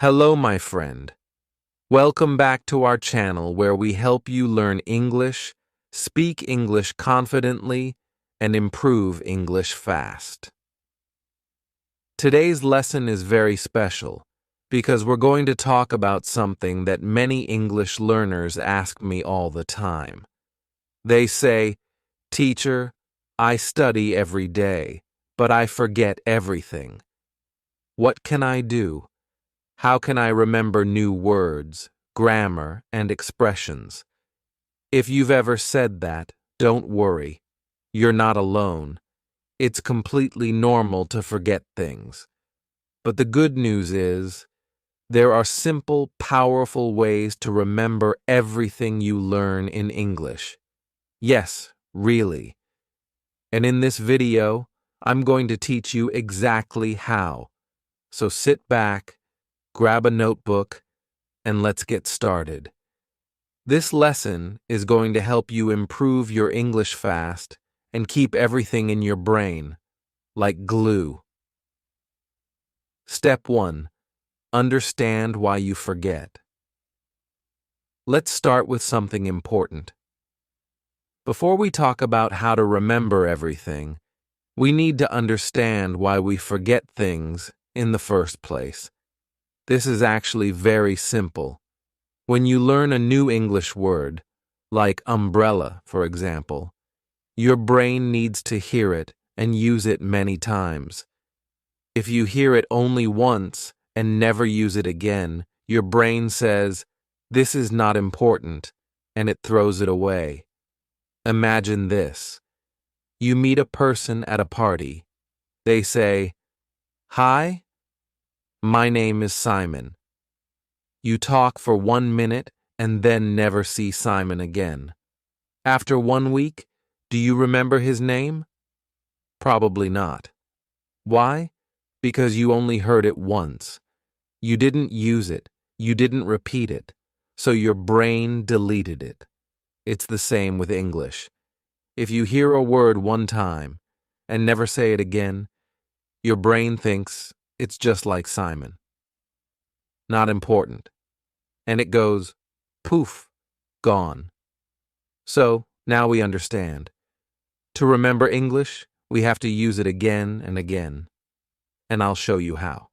Hello, my friend. Welcome back to our channel where we help you learn English, speak English confidently, and improve English fast. Today's lesson is very special because we're going to talk about something that many English learners ask me all the time. They say, "Teacher, I study every day, but I forget everything. What can I do? How can I remember new words, grammar, and expressions?" If you've ever said that, don't worry. You're not alone. It's completely normal to forget things. But the good news is, there are simple, powerful ways to remember everything you learn in English. Yes, really. And in this video, I'm going to teach you exactly how. So sit back, grab a notebook, and let's get started. This lesson is going to help you improve your English fast and keep everything in your brain, like glue. Step 1. Understand why you forget. Let's start with something important. Before we talk about how to remember everything, we need to understand why we forget things in the first place. This is actually very simple. When you learn a new English word, like umbrella, for example, your brain needs to hear it and use it many times. If you hear it only once and never use it again, your brain says, "This is not important," and it throws it away. Imagine this. You meet a person at a party. They say, "Hi, my name is Simon." You talk for 1 minute and then never see Simon again. After 1 week, do you remember his name? Probably not. Why? Because you only heard it once. You didn't use it. You didn't repeat it. So your brain deleted it. It's the same with English. If you hear a word one time and never say it again, your brain thinks it's just like Simon. Not important. And it goes, poof, gone. So now we understand. To remember English, we have to use it again and again. And I'll show you how.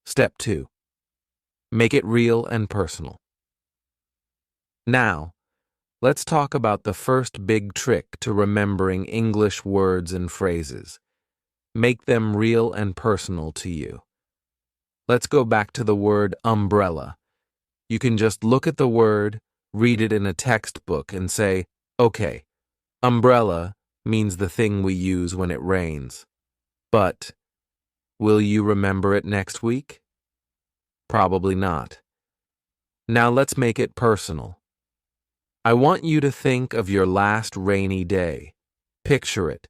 Step 2. Make it real and personal. Now, let's talk about the first big trick to remembering English words and phrases. Make them real and personal to you. Let's go back to the word umbrella. You can just look at the word, read it in a textbook, and say, "Okay, umbrella means the thing we use when it rains." But will you remember it next week? Probably not. Now let's make it personal. I want you to think of your last rainy day. Picture it.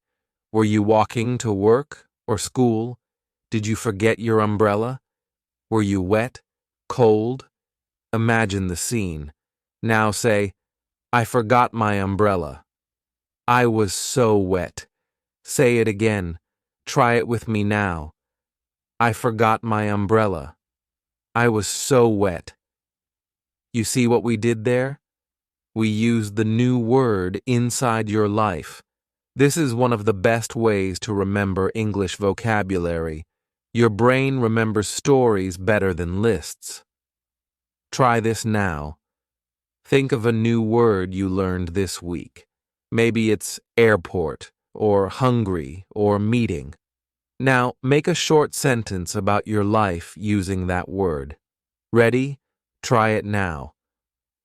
Were you walking to work or school? Did you forget your umbrella? Were you wet? Cold? Imagine the scene. Now say, "I forgot my umbrella. I was so wet." Say it again. Try it with me now. "I forgot my umbrella. I was so wet." You see what we did there? We used the new word inside your life. This is one of the best ways to remember English vocabulary. Your brain remembers stories better than lists. Try this now. Think of a new word you learned this week. Maybe it's airport, or hungry, or meeting. Now, make a short sentence about your life using that word. Ready? Try it now.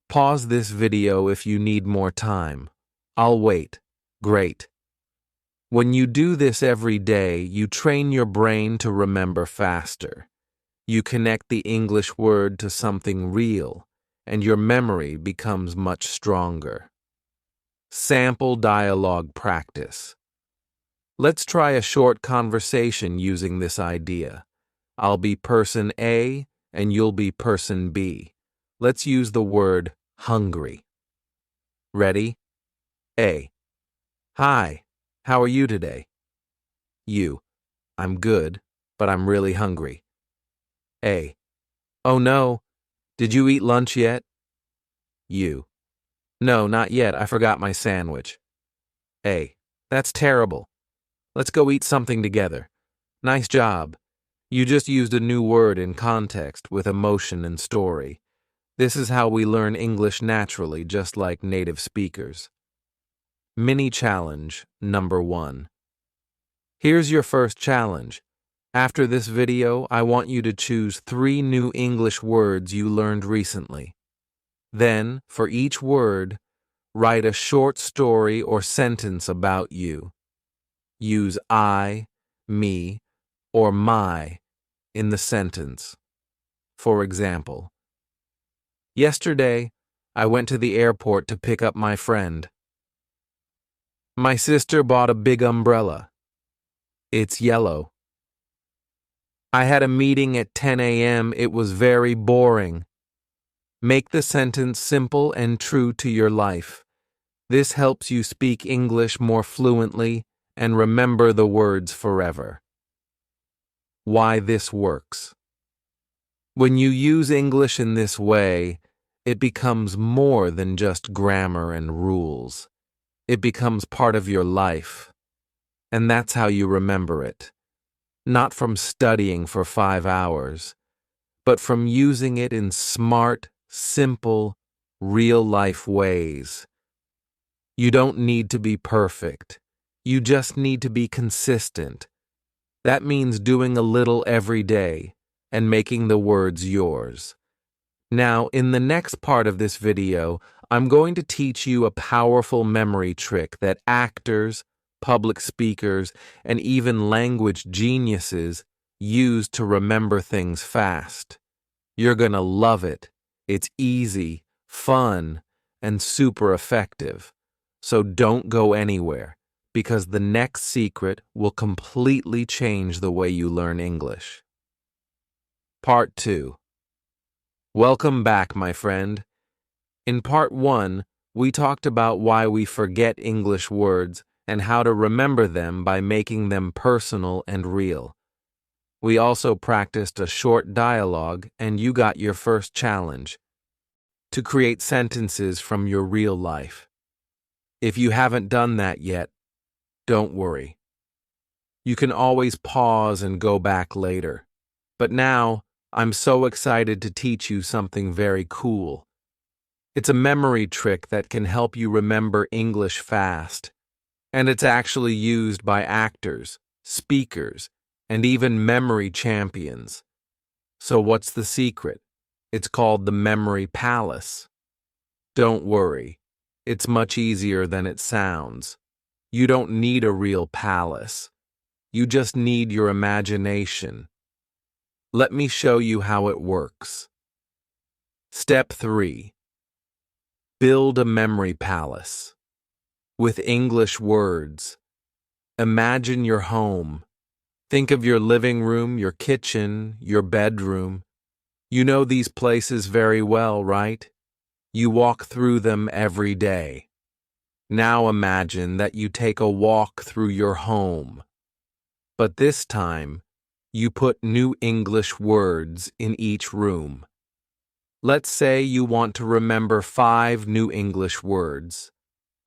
Pause this video if you need more time. I'll wait. Great. When you do this every day, you train your brain to remember faster. You connect the English word to something real, and your memory becomes much stronger. Sample dialogue practice. Let's try a short conversation using this idea. I'll be person A, and you'll be person B. Let's use the word hungry. Ready? A. Hi, how are you today? You. I'm good, but I'm really hungry. A. Oh no, did you eat lunch yet? U. No, not yet, I forgot my sandwich. A. That's terrible. Let's go eat something together. Nice job. You just used a new word in context with emotion and story. This is how we learn English naturally, just like native speakers. Mini challenge number 1. Here's your first challenge. After this video, I want you to choose 3 new English words you learned recently. Then, for each word, write a short story or sentence about you. Use I, me, or my in the sentence. For example, yesterday, I went to the airport to pick up my friend. My sister bought a big umbrella. It's yellow. I had a meeting at 10 a.m. It was very boring. Make the sentence simple and true to your life. This helps you speak English more fluently and remember the words forever. Why this works. When you use English in this way, it becomes more than just grammar and rules. It becomes part of your life. And that's how you remember it. Not from studying for 5 hours, but from using it in smart, simple, real-life ways. You don't need to be perfect. You just need to be consistent. That means doing a little every day and making the words yours. Now, in the next part of this video, I'm going to teach you a powerful memory trick that actors, public speakers, and even language geniuses use to remember things fast. You're gonna love it. It's easy, fun, and super effective. So don't go anywhere, because the next secret will completely change the way you learn English. Part 2. Welcome back, my friend. In Part 1, we talked about why we forget English words and how to remember them by making them personal and real. We also practiced a short dialogue, and you got your first challenge: to create sentences from your real life. If you haven't done that yet, don't worry. You can always pause and go back later. But now, I'm so excited to teach you something very cool. It's a memory trick that can help you remember English fast. And it's actually used by actors, speakers, and even memory champions. So what's the secret? It's called the Memory Palace. Don't worry, it's much easier than it sounds. You don't need a real palace. You just need your imagination. Let me show you how it works. Step 3. Build a memory palace. With English words. Imagine your home. Think of your living room, your kitchen, your bedroom. You know these places very well, right? You walk through them every day. Now imagine that you take a walk through your home. But this time, you put new English words in each room. Let's say you want to remember 5 new English words: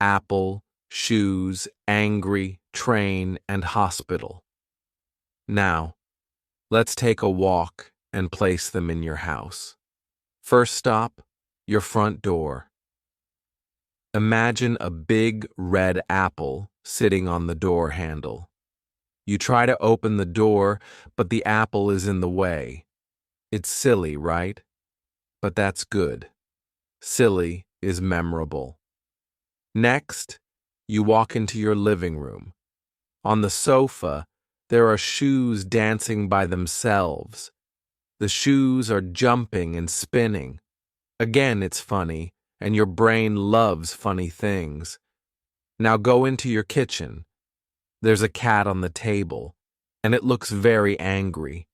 apple, shoes, angry, train, and hospital. Now, let's take a walk and place them in your house. First stop, your front door. Imagine a big red apple sitting on the door handle. You try to open the door, but the apple is in the way. It's silly, right? But that's good. Silly is memorable. Next, you walk into your living room. On the sofa, there are shoes dancing by themselves. The shoes are jumping and spinning. Again, it's funny, and your brain loves funny things. Now go into your kitchen. There's a cat on the table, and it looks very angry.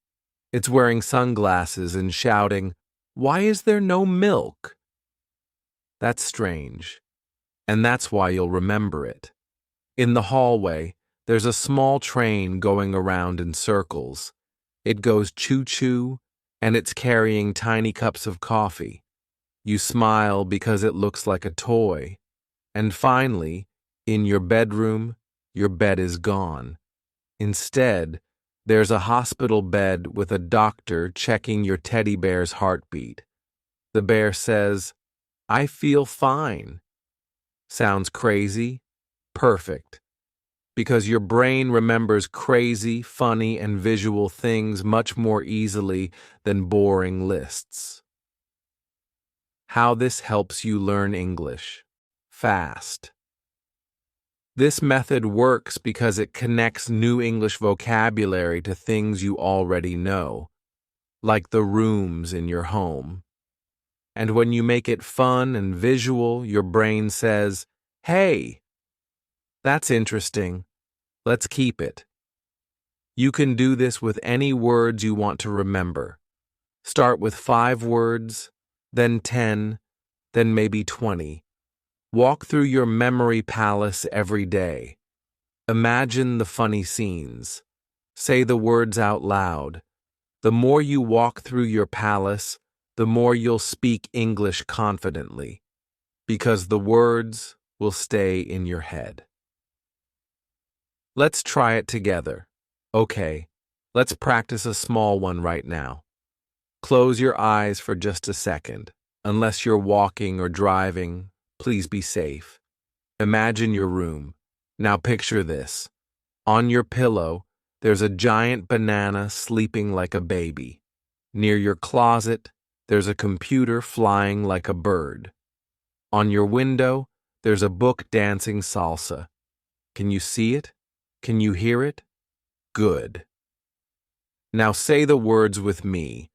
It's wearing sunglasses and shouting, "Why is there no milk?" That's strange, and that's why you'll remember it. In the hallway, there's a small train going around in circles. It goes choo-choo and it's carrying tiny cups of coffee. You smile because it looks like a toy. And finally, in your bedroom, your bed is gone. Instead, there's a hospital bed with a doctor checking your teddy bear's heartbeat. The bear says, "I feel fine." Sounds crazy? Perfect. Because your brain remembers crazy, funny, and visual things much more easily than boring lists. How this helps you learn English fast. This method works because it connects new English vocabulary to things you already know, like the rooms in your home. And when you make it fun and visual, your brain says, "Hey, that's interesting. Let's keep it." You can do this with any words you want to remember. Start with 5 words, then 10, then maybe 20. Walk through your memory palace every day. Imagine the funny scenes. Say the words out loud. The more you walk through your palace, the more you'll speak English confidently, because the words will stay in your head. Let's try it together. Okay, let's practice a small one right now. Close your eyes for just a second. Unless you're walking or driving, please be safe. Imagine your room. Now picture this. On your pillow, there's a giant banana sleeping like a baby. Near your closet, there's a computer flying like a bird. On your window, there's a book dancing salsa. Can you see it? Can you hear it? Good. Now say the words with me.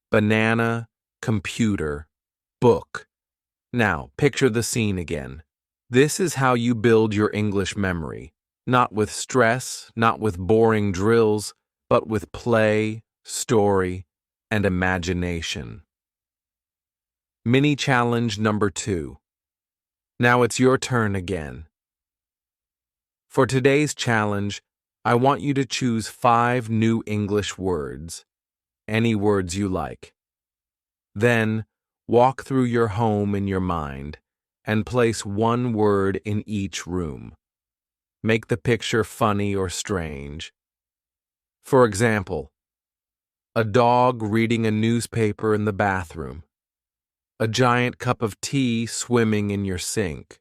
Banana, computer, book. Now, picture the scene again. This is how you build your English memory. Not with stress, not with boring drills, but with play, story, and imagination. Mini challenge number 2. Now it's your turn again. For today's challenge, I want you to choose 5 new English words. Any words you like. Then, walk through your home in your mind and place 1 word in each room. Make the picture funny or strange. For example, a dog reading a newspaper in the bathroom. A giant cup of tea swimming in your sink.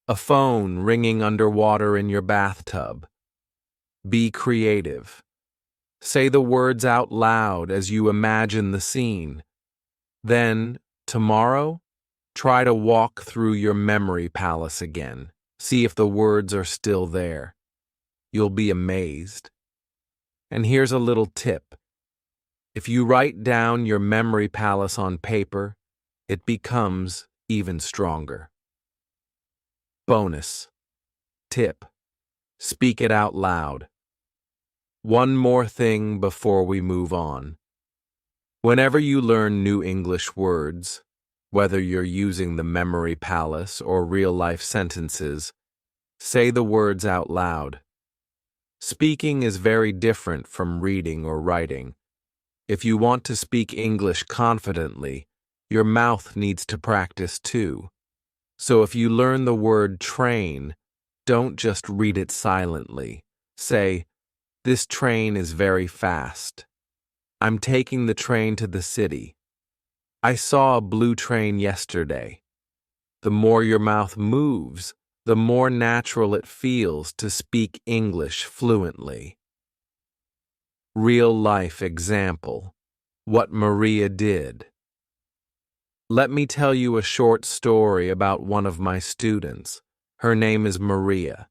A phone ringing underwater in your bathtub. Be creative. Say the words out loud as you imagine the scene. Then, tomorrow, try to walk through your memory palace again. See if the words are still there. You'll be amazed. And here's a little tip. If you write down your memory palace on paper, it becomes even stronger. Bonus. Tip. Speak it out loud. One more thing before we move on. Whenever you learn new English words, whether you're using the memory palace or real-life sentences, say the words out loud. Speaking is very different from reading or writing. If you want to speak English confidently, your mouth needs to practice too. So if you learn the word train, don't just read it silently. Say, "This train is very fast. I'm taking the train to the city. I saw a blue train yesterday." The more your mouth moves, the more natural it feels to speak English fluently. Real-life example. What Maria did. Let me tell you a short story about one of my students. Her name is Maria.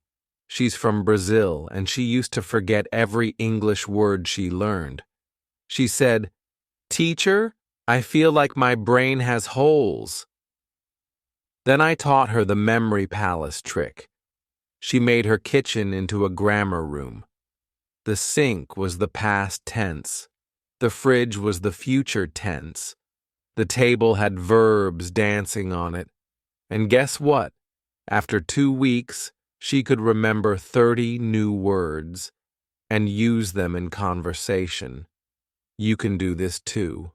She's from Brazil, and she used to forget every English word she learned. She said, "Teacher, I feel like my brain has holes." Then I taught her the memory palace trick. She made her kitchen into a grammar room. The sink was the past tense. The fridge was the future tense. The table had verbs dancing on it. And guess what? After 2 weeks, she could remember 30 new words and use them in conversation. You can do this too.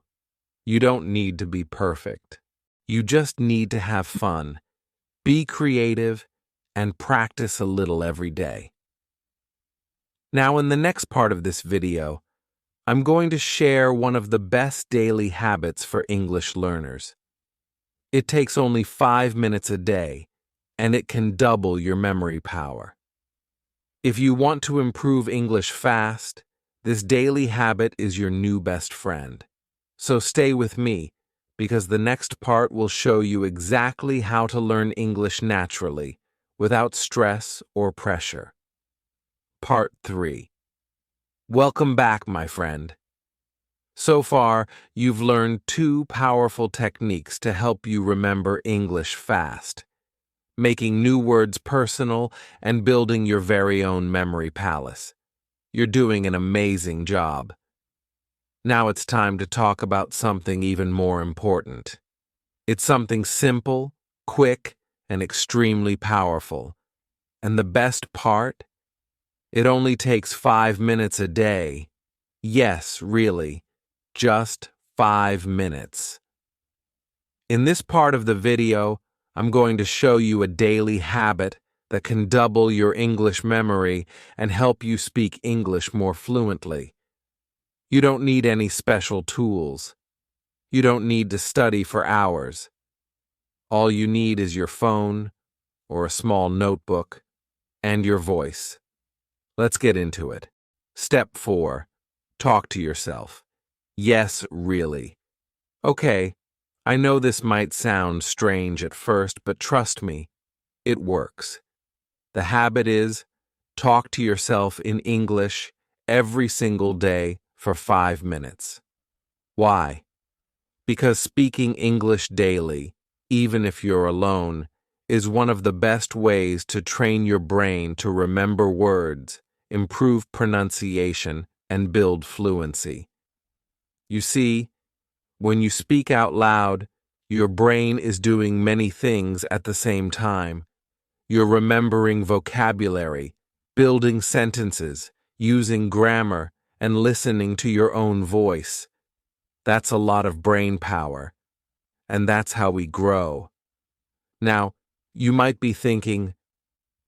You don't need to be perfect. You just need to have fun, be creative, and practice a little every day. Now, in the next part of this video, I'm going to share one of the best daily habits for English learners. It takes only 5 minutes a day, and it can double your memory power. If you want to improve English fast, this daily habit is your new best friend. So stay with me, because the next part will show you exactly how to learn English naturally, without stress or pressure. Part 3. Welcome back, my friend. So far, you've learned 2 powerful techniques to help you remember English fast, making new words personal and building your very own memory palace. You're doing an amazing job. Now it's time to talk about something even more important. It's something simple, quick, and extremely powerful. And the best part? It only takes 5 minutes a day. Yes, really, just 5 minutes. In this part of the video, I'm going to show you a daily habit that can double your English memory and help you speak English more fluently. You don't need any special tools. You don't need to study for hours. All you need is your phone or a small notebook and your voice. Let's get into it. Step 4. Talk to yourself. Yes, really. Okay, I know this might sound strange at first, but trust me, it works. The habit is talk to yourself in English every single day for 5 minutes. Why? Because speaking English daily, even if you're alone, is one of the best ways to train your brain to remember words, improve pronunciation, and build fluency. You see, when you speak out loud, your brain is doing many things at the same time. You're remembering vocabulary, building sentences, using grammar, and listening to your own voice. That's a lot of brain power, and that's how we grow. Now, you might be thinking,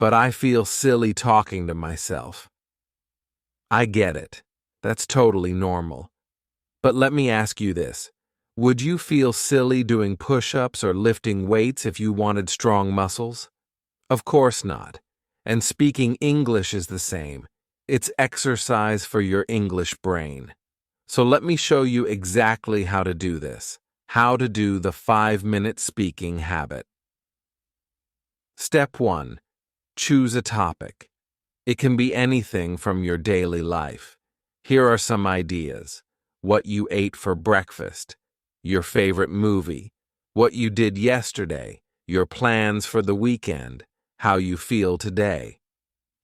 but I feel silly talking to myself. I get it. That's totally normal. But let me ask you this. Would you feel silly doing push-ups or lifting weights if you wanted strong muscles? Of course not. And speaking English is the same. It's exercise for your English brain. So let me show you exactly how to do this. How to do the 5-minute speaking habit. Step 1. Choose a topic. It can be anything from your daily life. Here are some ideas. What you ate for breakfast, your favorite movie, what you did yesterday, your plans for the weekend, how you feel today.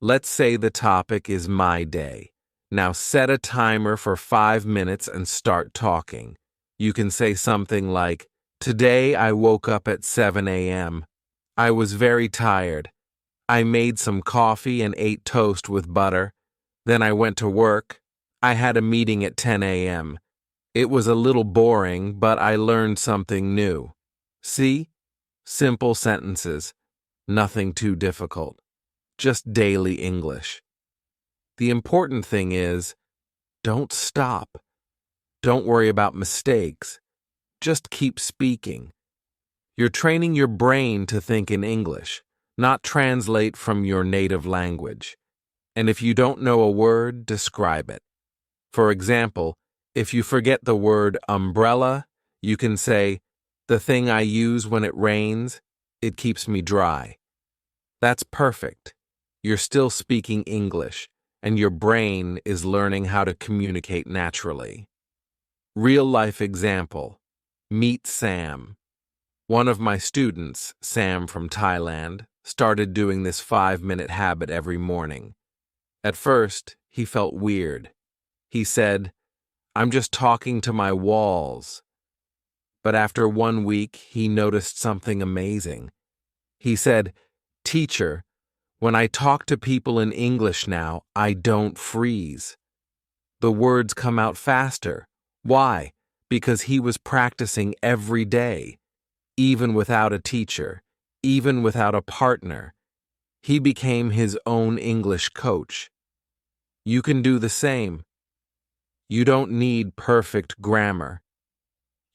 Let's say the topic is my day. Now set a timer for 5 minutes and start talking. You can say something like, "Today I woke up at 7 a.m. I was very tired. I made some coffee and ate toast with butter. Then I went to work. I had a meeting at 10 a.m. It was a little boring, but I learned something new." See? Simple sentences. Nothing too difficult. Just daily English. The important thing is, don't stop. Don't worry about mistakes. Just keep speaking. You're training your brain to think in English, not translate from your native language. And if you don't know a word, describe it. For example, if you forget the word umbrella, you can say, "The thing I use when it rains, it keeps me dry." That's perfect. You're still speaking English, and your brain is learning how to communicate naturally. Real-life example. Meet Sam. One of my students, Sam from Thailand, started doing this 5-minute habit every morning. At first, he felt weird. He said, "I'm just talking to my walls." But after 1 week, he noticed something amazing. He said, "Teacher, when I talk to people in English now, I don't freeze. The words come out faster, Why? Because he was practicing every day, even without a teacher, even without a partner. He became his own English coach. You can do the same. You don't need perfect grammar.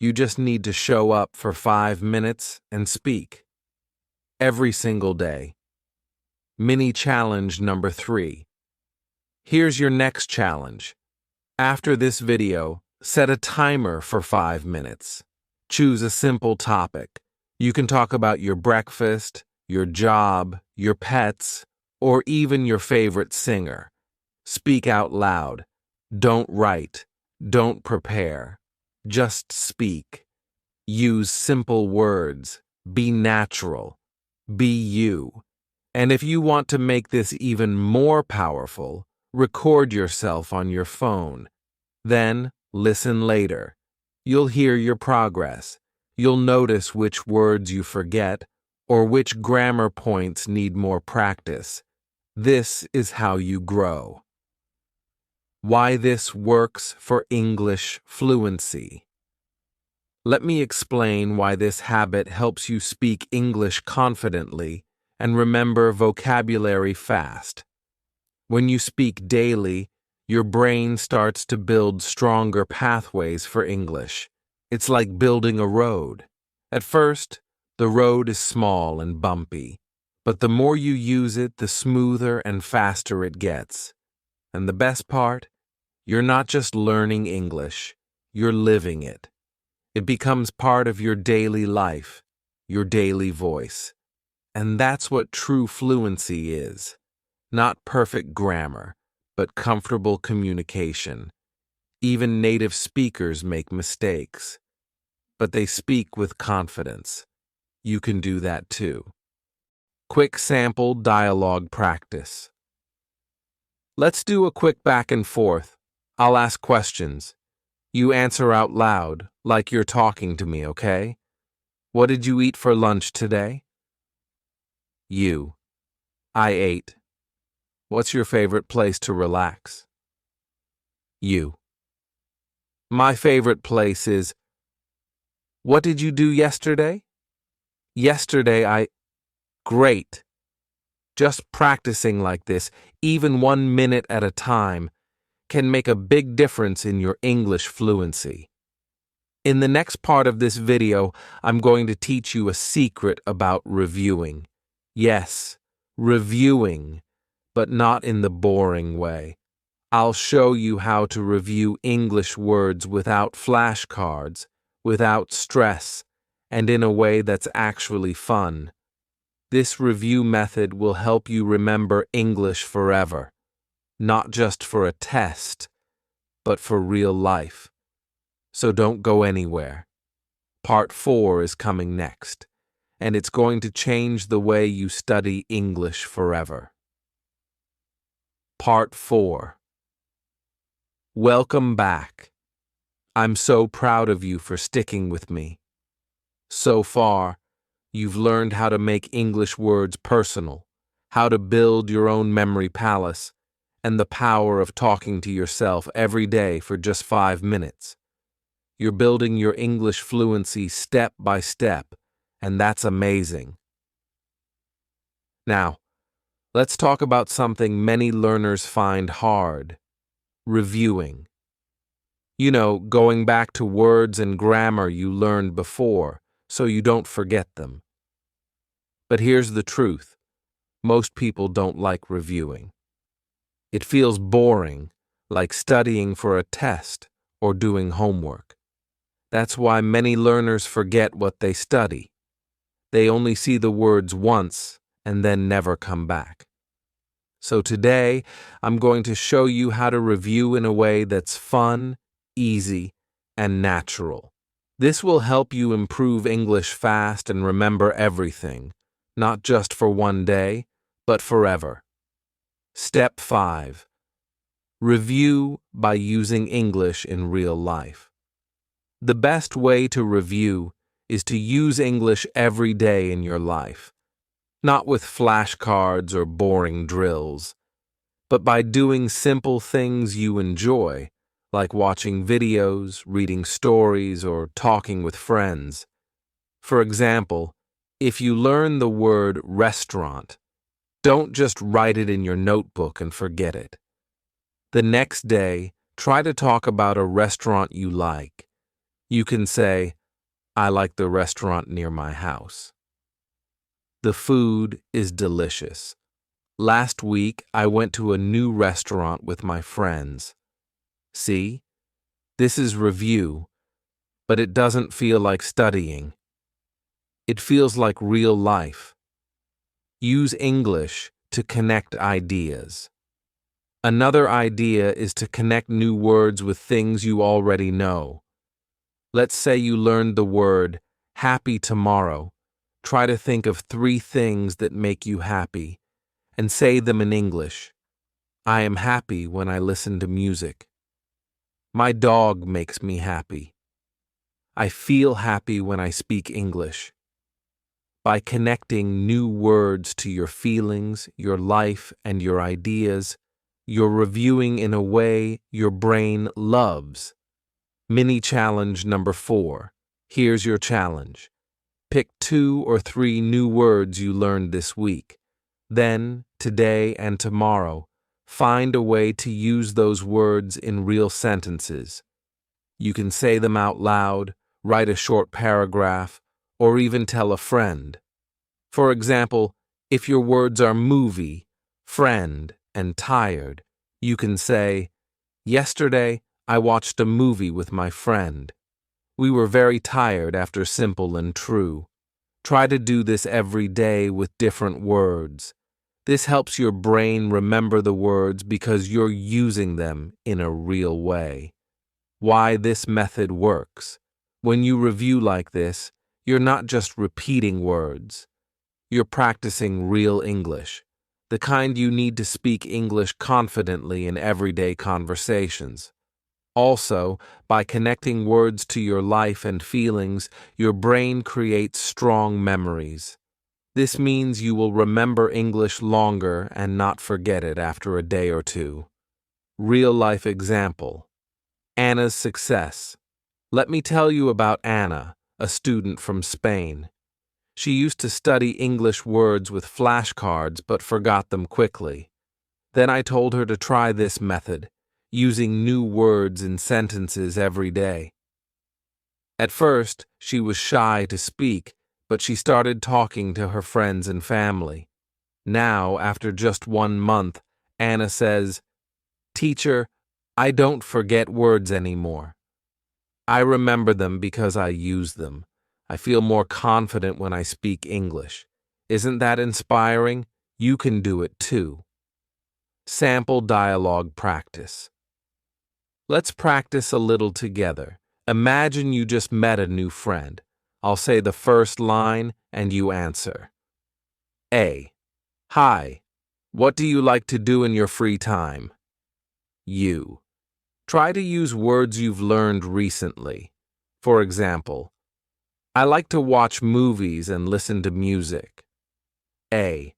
You just need to show up for 5 minutes and speak. Every single day. Mini challenge number 3. Here's your next challenge. After this video, set a timer for 5 minutes. Choose a simple topic. You can talk about your breakfast, your job, your pets, or even your favorite singer. Speak out loud. Don't write. Don't prepare. Just speak. Use simple words. Be natural. Be you. And if you want to make this even more powerful, record yourself on your phone. Then, listen later. You'll hear your progress. You'll notice which words you forget or which grammar points need more practice. This is how you grow. Why this works for English fluency. Let me explain why this habit helps you speak English confidently and remember vocabulary fast. When you speak daily, your brain starts to build stronger pathways for English. It's like building a road. At first, the road is small and bumpy, but the more you use it, the smoother and faster it gets. And the best part? You're not just learning English, you're living it. It becomes part of your daily life, your daily voice. And that's what true fluency is. Not perfect grammar, but comfortable communication. Even native speakers make mistakes, but they speak with confidence. You can do that too. Quick sample dialogue practice. Let's do a quick back and forth. I'll ask questions. You answer out loud, like you're talking to me, okay? What did you eat for lunch today? You. I ate. What's your favorite place to relax? You. My favorite place is. What did you do yesterday? Yesterday Great. Just practicing like this, even 1 minute at a time, can make a big difference in your English fluency. In the next part of this video, I'm going to teach you a secret about reviewing. Yes, reviewing, but not in the boring way. I'll show you how to review English words without flashcards, without stress, and in a way that's actually fun. This review method will help you remember English forever, not just for a test, but for real life. So don't go anywhere. Part 4 is coming next, and it's going to change the way you study English forever. Part 4. Welcome back. I'm so proud of you for sticking with me. So far, you've learned how to make English words personal, how to build your own memory palace, and the power of talking to yourself every day for just 5 minutes. You're building your English fluency step by step, and that's amazing. Now, let's talk about something many learners find hard: reviewing. You know, going back to words and grammar you learned before, so you don't forget them. But here's the truth. Most people don't like reviewing. It feels boring, like studying for a test or doing homework. That's why many learners forget what they study. They only see the words once and then never come back. So today, I'm going to show you how to review in a way that's fun, easy, and natural. This will help you improve English fast and remember everything, not just for one day, but forever. Step 5. Review by using English in real life. The best way to review is to use English every day in your life, not with flashcards or boring drills, but by doing simple things you enjoy, like watching videos, reading stories, or talking with friends. For example, if you learn the word restaurant, don't just write it in your notebook and forget it. The next day, try to talk about a restaurant you like. You can say, I like the restaurant near my house. The food is delicious. Last week, I went to a new restaurant with my friends. See? This is review, but it doesn't feel like studying. It feels like real life. Use English to connect ideas. Another idea is to connect new words with things you already know. Let's say you learned the word happy tomorrow. Try to think of 3 things that make you happy and say them in English. I am happy when I listen to music. My dog makes me happy. I feel happy when I speak English. By connecting new words to your feelings, your life, and your ideas, you're reviewing in a way your brain loves. Mini challenge number 4. Here's your challenge. Pick 2 or 3 new words you learned this week. Then, today and tomorrow, find a way to use those words in real sentences. You can say them out loud, write a short paragraph, or even tell a friend. For example, if your words are movie, friend, and tired, you can say, Yesterday, I watched a movie with my friend. We were very tired after Simple and True. Try to do this every day with different words. This helps your brain remember the words because you're using them in a real way. Why this method works. When you review like this, you're not just repeating words. You're practicing real English, the kind you need to speak English confidently in everyday conversations. Also, by connecting words to your life and feelings, your brain creates strong memories. This means you will remember English longer and not forget it after a day or 2. Real-life example. Anna's success. Let me tell you about Anna, a student from Spain. She used to study English words with flashcards but forgot them quickly. Then I told her to try this method, using new words in sentences every day. At first, she was shy to speak, but she started talking to her friends and family. Now, after just 1 month, Anna says, Teacher, I don't forget words anymore. I remember them because I use them. I feel more confident when I speak English. Isn't that inspiring? You can do it too. Sample dialogue practice. Let's practice a little together. Imagine you just met a new friend. I'll say the first line and you answer. A. Hi. What do you like to do in your free time? You. Try to use words you've learned recently. For example, I like to watch movies and listen to music. A.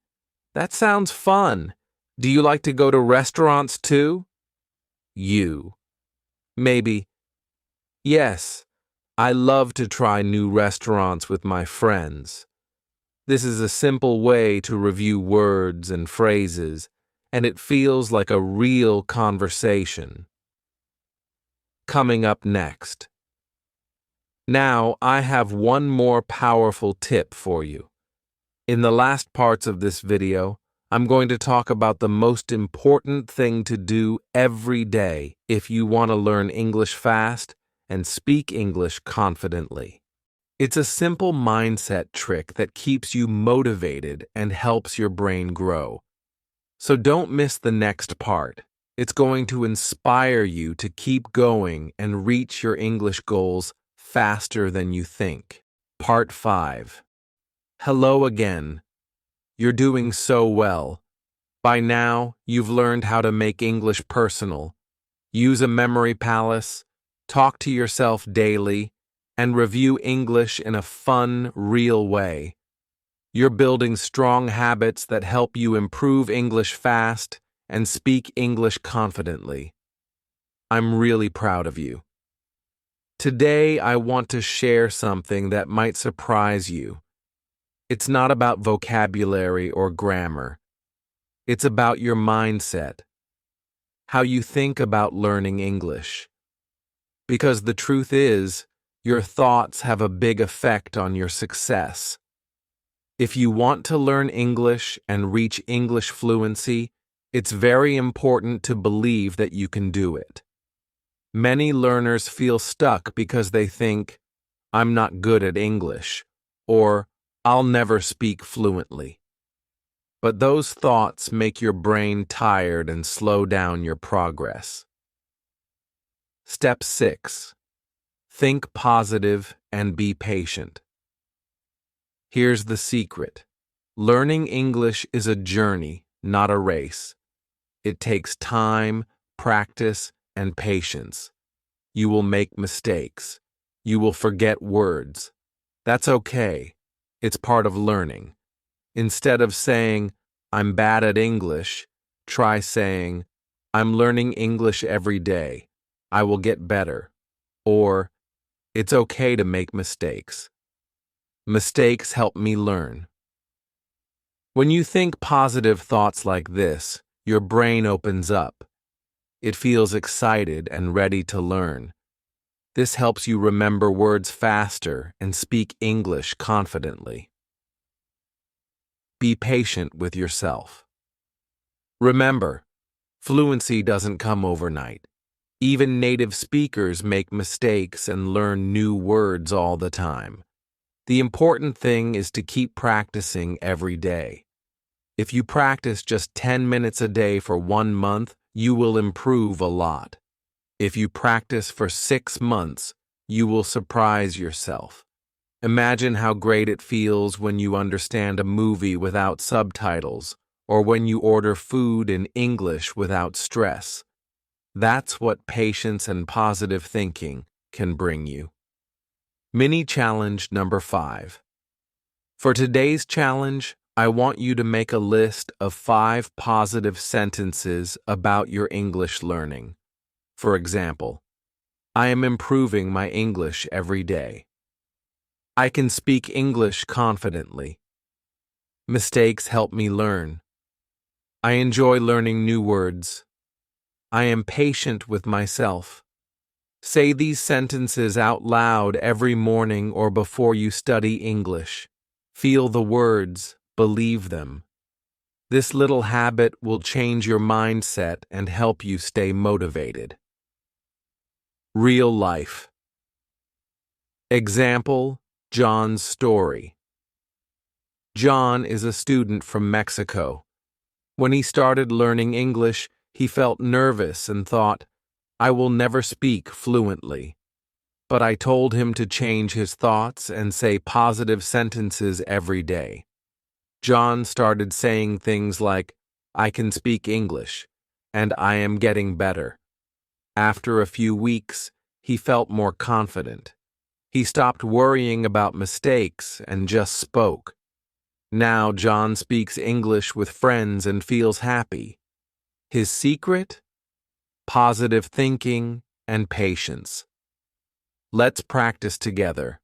That sounds fun. Do you like to go to restaurants too? You. Maybe, yes, I love to try new restaurants with my friends. This is a simple way to review words and phrases, and it feels like a real conversation. Coming up next. Now, I have one more powerful tip for you. In the last parts of this video, I'm going to talk about the most important thing to do every day if you want to learn English fast and speak English confidently. It's a simple mindset trick that keeps you motivated and helps your brain grow. So don't miss the next part. It's going to inspire you to keep going and reach your English goals faster than you think. Part 5. Hello again. You're doing so well. By now, you've learned how to make English personal, use a memory palace, talk to yourself daily, and review English in a fun, real way. You're building strong habits that help you improve English fast and speak English confidently. I'm really proud of you. Today, I want to share something that might surprise you. It's not about vocabulary or grammar. It's about your mindset, how you think about learning English. Because the truth is, your thoughts have a big effect on your success. If you want to learn English and reach English fluency, it's very important to believe that you can do it. Many learners feel stuck because they think, I'm not good at English, or I'll never speak fluently. But those thoughts make your brain tired and slow down your progress. Step 6. Think positive and be patient. Here's the secret. Learning English is a journey, not a race. It takes time, practice, and patience. You will make mistakes. You will forget words. That's okay. It's part of learning. Instead of saying, I'm bad at English, try saying, I'm learning English every day. I will get better. Or, it's okay to make mistakes. Mistakes help me learn. When you think positive thoughts like this, your brain opens up. It feels excited and ready to learn. This helps you remember words faster and speak English confidently. Be patient with yourself. Remember, fluency doesn't come overnight. Even native speakers make mistakes and learn new words all the time. The important thing is to keep practicing every day. If you practice just 10 minutes a day for 1 month, you will improve a lot. If you practice for 6 months, you will surprise yourself. Imagine how great it feels when you understand a movie without subtitles, or when you order food in English without stress. That's what patience and positive thinking can bring you. Mini challenge number 5. For today's challenge, I want you to make a list of 5 positive sentences about your English learning. For example, I am improving my English every day. I can speak English confidently. Mistakes help me learn. I enjoy learning new words. I am patient with myself. Say these sentences out loud every morning or before you study English. Feel the words, believe them. This little habit will change your mindset and help you stay motivated. Real life. Example, John's story. John is a student from Mexico. When he started learning English, he felt nervous and thought, I will never speak fluently. But I told him to change his thoughts and say positive sentences every day. John started saying things like, I can speak English, and I am getting better. After a few weeks, he felt more confident. He stopped worrying about mistakes and just spoke. Now John speaks English with friends and feels happy. His secret? Positive thinking and patience. Let's practice together.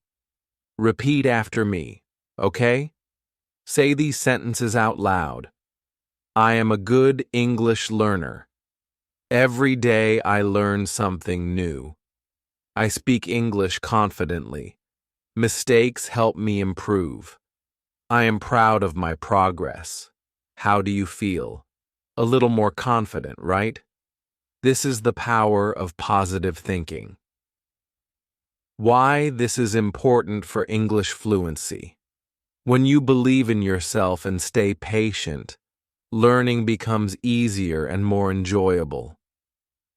Repeat after me, okay? Say these sentences out loud. I am a good English learner. Every day I learn something new. I speak English confidently. Mistakes help me improve. I am proud of my progress. How do you feel? A little more confident, right? This is the power of positive thinking. Why this is important for English fluency. When you believe in yourself and stay patient, learning becomes easier and more enjoyable.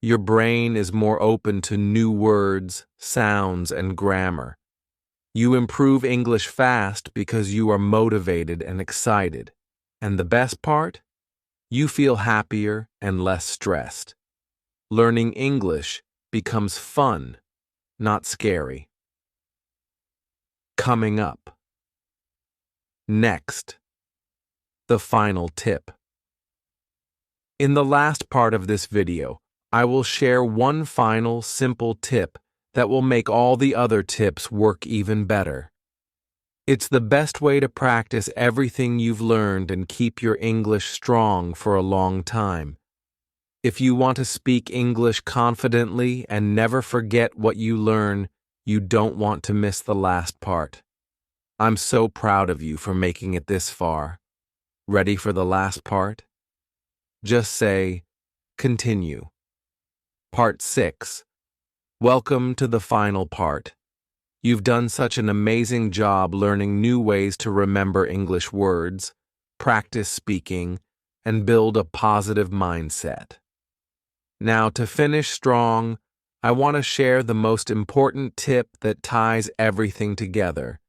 Your brain is more open to new words, sounds, and grammar. You improve English fast because you are motivated and excited. And the best part? You feel happier and less stressed. Learning English becomes fun, not scary. Coming up. Next, the final tip. In the last part of this video, I will share one final simple tip that will make all the other tips work even better. It's the best way to practice everything you've learned and keep your English strong for a long time. If you want to speak English confidently and never forget what you learn, you don't want to miss the last part. I'm so proud of you for making it this far. Ready for the last part? Just say, continue. Part 6. Welcome to the final part. You've done such an amazing job learning new ways to remember English words, practice speaking, and build a positive mindset. Now, to finish strong, I want to share the most important tip that ties everything together.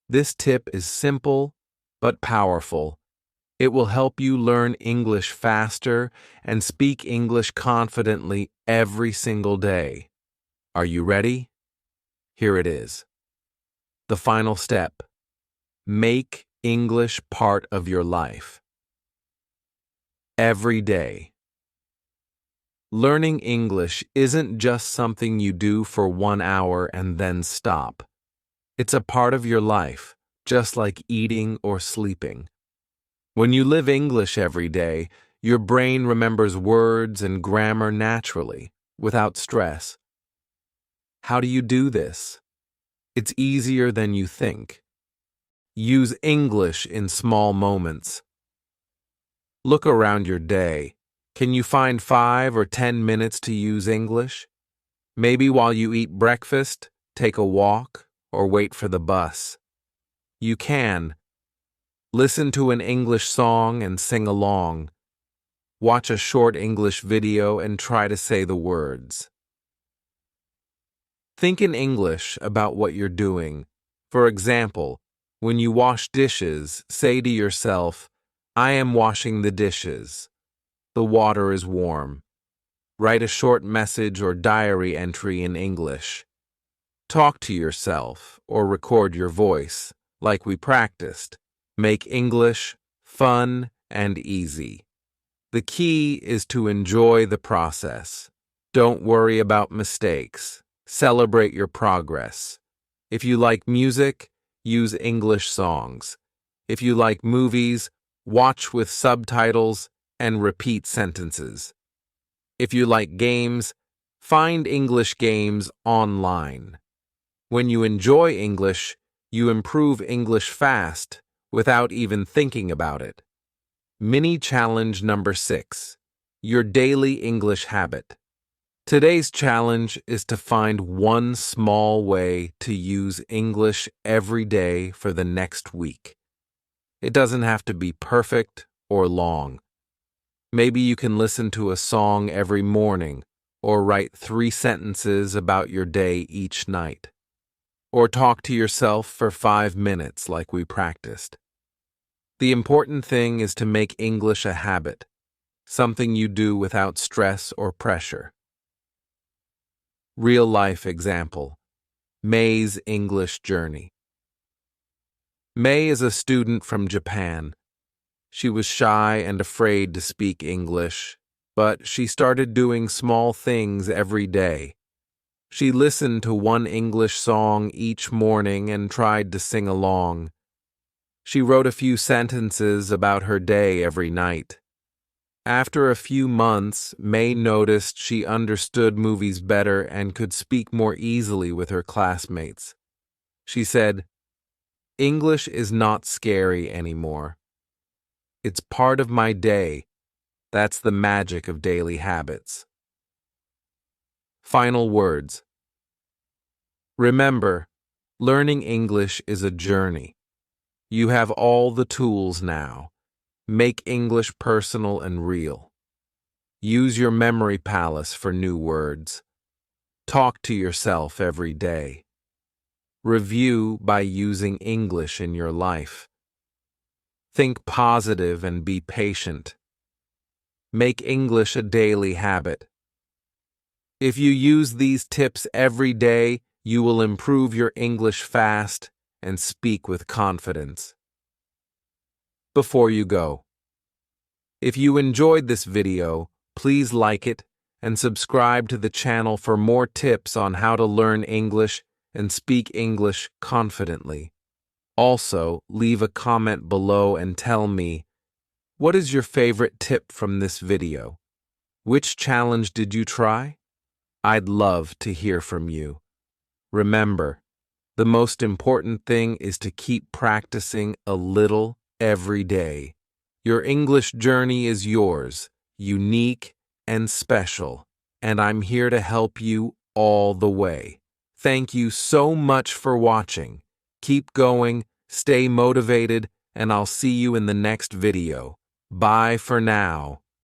This tip is simple but powerful. It will help you learn English faster and speak English confidently every single day. Are you ready? Here it is. The final step. Make English part of your life. Every day. Learning English isn't just something you do for 1 hour and then stop. It's a part of your life, just like eating or sleeping. When you live English every day, your brain remembers words and grammar naturally, without stress. How do you do this? It's easier than you think. Use English in small moments. Look around your day. Can you find 5 or 10 minutes to use English? Maybe while you eat breakfast, take a walk, or wait for the bus. You can. Listen to an English song and sing along. Watch a short English video and try to say the words. Think in English about what you're doing. For example, when you wash dishes, say to yourself, I am washing the dishes. The water is warm. Write a short message or diary entry in English. Talk to yourself or record your voice, like we practiced. Make English fun and easy. The key is to enjoy the process. Don't worry about mistakes. Celebrate your progress. If you like music, use English songs. If you like movies, watch with subtitles and repeat sentences. If you like games, find English games online. When you enjoy English, you improve English fast without even thinking about it. Mini challenge number 6. Your daily English habit. Today's challenge is to find one small way to use English every day for the next week. It doesn't have to be perfect or long. Maybe you can listen to a song every morning, or write 3 sentences about your day each night. Or talk to yourself for 5 minutes like we practiced. The important thing is to make English a habit, something you do without stress or pressure. Real-life example. May's English journey. May is a student from Japan. She was shy and afraid to speak English, but she started doing small things every day. She listened to one English song each morning and tried to sing along. She wrote a few sentences about her day every night. After a few months, May noticed she understood movies better and could speak more easily with her classmates. She said, "English is not scary anymore. It's part of my day. That's the magic of daily habits." Final words. Remember, learning English is a journey. You have all the tools now. Make English personal and real. Use your memory palace for new words. Talk to yourself every day. Review by using English in your life. Think positive and be patient. Make English a daily habit. If you use these tips every day, you will improve your English fast and speak with confidence. Before you go, if you enjoyed this video, please like it and subscribe to the channel for more tips on how to learn English and speak English confidently. Also, leave a comment below and tell me, what is your favorite tip from this video? Which challenge did you try? I'd love to hear from you. Remember, the most important thing is to keep practicing a little every day. Your English journey is yours, unique and special, and I'm here to help you all the way. Thank you so much for watching. Keep going, stay motivated, and I'll see you in the next video. Bye for now.